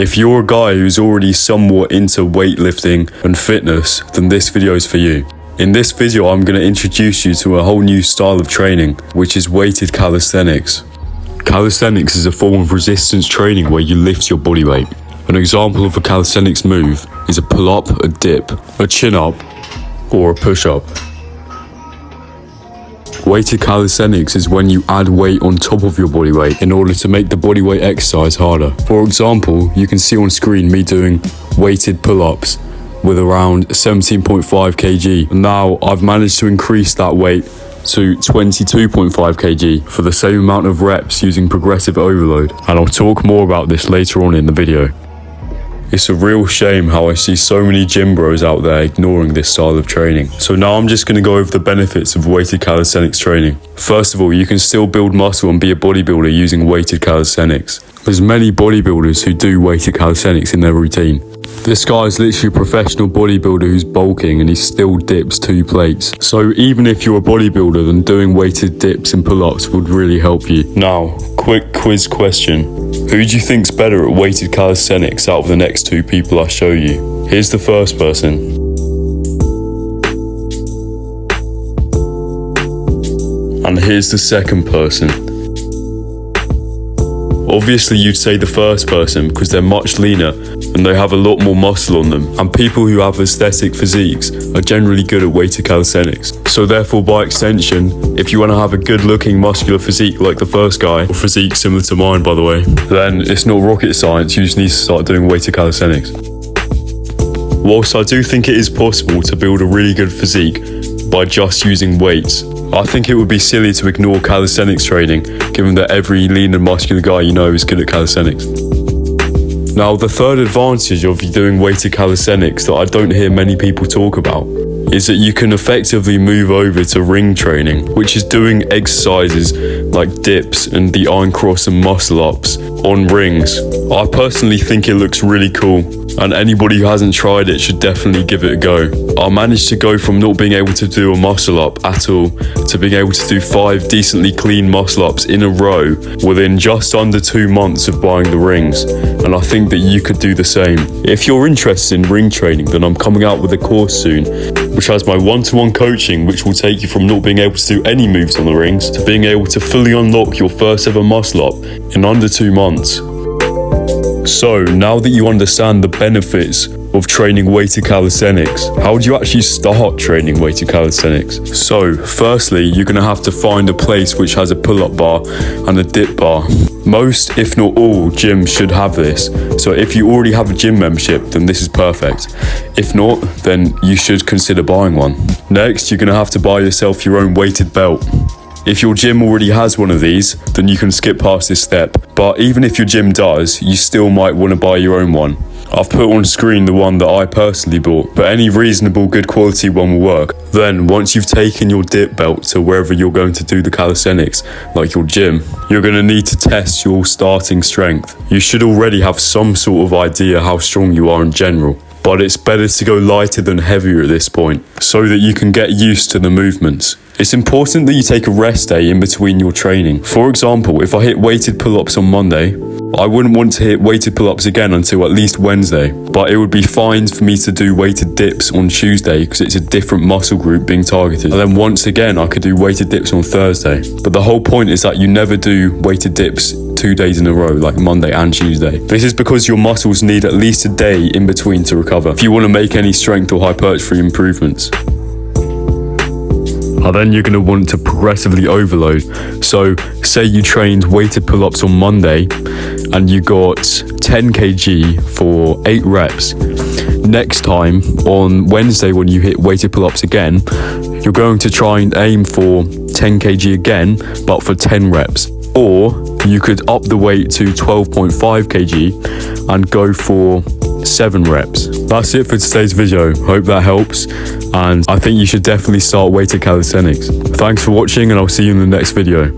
If you're a guy who's already somewhat into weightlifting and fitness, then this video is for you. In this video, I'm going to introduce you to a whole new style of training, which is weighted calisthenics. Calisthenics is a form of resistance training where you lift your body weight. An example of a calisthenics move is a pull-up, a dip, a chin-up, or a push-up. Weighted calisthenics is when you add weight on top of your body weight in order to make the body weight exercise harder. For example, you can see on screen me doing weighted pull-ups with around 17.5 kg. Now I've managed to increase that weight to 22.5 kg for the same amount of reps using progressive overload, and I'll talk more about this later on in the video. It's a real shame how I see so many gym bros out there ignoring this style of training. So now I'm just going to go over the benefits of weighted calisthenics training. First of all, you can still build muscle and be a bodybuilder using weighted calisthenics. There's many bodybuilders who do weighted calisthenics in their routine. This guy is literally a professional bodybuilder who's bulking and he still dips 2 plates. So even if you're a bodybuilder, then doing weighted dips and pull-ups would really help you. Now, quick quiz question. Who do you think's better at weighted calisthenics out of the next 2 people I show you? Here's the first person. And here's the second person. Obviously you'd say the first person because they're much leaner and they have a lot more muscle on them, and people who have aesthetic physiques are generally good at weighted calisthenics. So therefore, by extension, if you want to have a good looking muscular physique like the first guy, or physique similar to mine by the way, then it's not rocket science, you just need to start doing weighted calisthenics. Whilst I do think it is possible to build a really good physique by just using weights, I think it would be silly to ignore calisthenics training, given that every lean and muscular guy you know is good at calisthenics. Now, the third advantage of doing weighted calisthenics that I don't hear many people talk about is that you can effectively move over to ring training, which is doing exercises like dips and the iron cross and muscle ups on rings. I personally think it looks really cool, and anybody who hasn't tried it should definitely give it a go. I managed to go from not being able to do a muscle up at all to being able to do 5 decently clean muscle ups in a row within just under 2 months of buying the rings, and I think that you could do the same. If you're interested in ring training, then I'm coming out with a course soon which has my one-to-one coaching, which will take you from not being able to do any moves on the rings to being able to fully unlock your first ever muscle up in under 2 months. So now that you understand the benefits of training weighted calisthenics, how do you actually start training weighted calisthenics? So firstly, you're going to have to find a place which has a pull-up bar and a dip bar. Most, if not all, gyms should have this. So if you already have a gym membership, then this is perfect. If not, then you should consider buying one. Next, you're going to have to buy yourself your own weighted belt. If your gym already has one of these, then you can skip past this step. But even if your gym does, you still might want to buy your own one. I've put on screen the one that I personally bought, but any reasonable good quality one will work. Then, once you've taken your dip belt to wherever you're going to do the calisthenics, like your gym, you're going to need to test your starting strength. You should already have some sort of idea how strong you are in general, but it's better to go lighter than heavier at this point, so that you can get used to the movements. It's important that you take a rest day in between your training. For example, if I hit weighted pull-ups on Monday, I wouldn't want to hit weighted pull-ups again until at least Wednesday, but it would be fine for me to do weighted dips on Tuesday because it's a different muscle group being targeted. And then once again, I could do weighted dips on Thursday. But the whole point is that you never do weighted dips 2 days in a row, like Monday and Tuesday. This is because your muscles need at least a day in between to recover if you want to make any strength or hypertrophy improvements. And then you're going to want to progressively overload. So say you trained weighted pull-ups on Monday and you got 10 kg for 8 reps. Next time on Wednesday when you hit weighted pull-ups again, you're going to try and aim for 10 kg again, but for 10 reps. Or you could up the weight to 12.5 kg and go for 7 reps. That's it for today's video. Hope that helps, and I think you should definitely start weighted calisthenics. Thanks for watching, and I'll see you in the next video.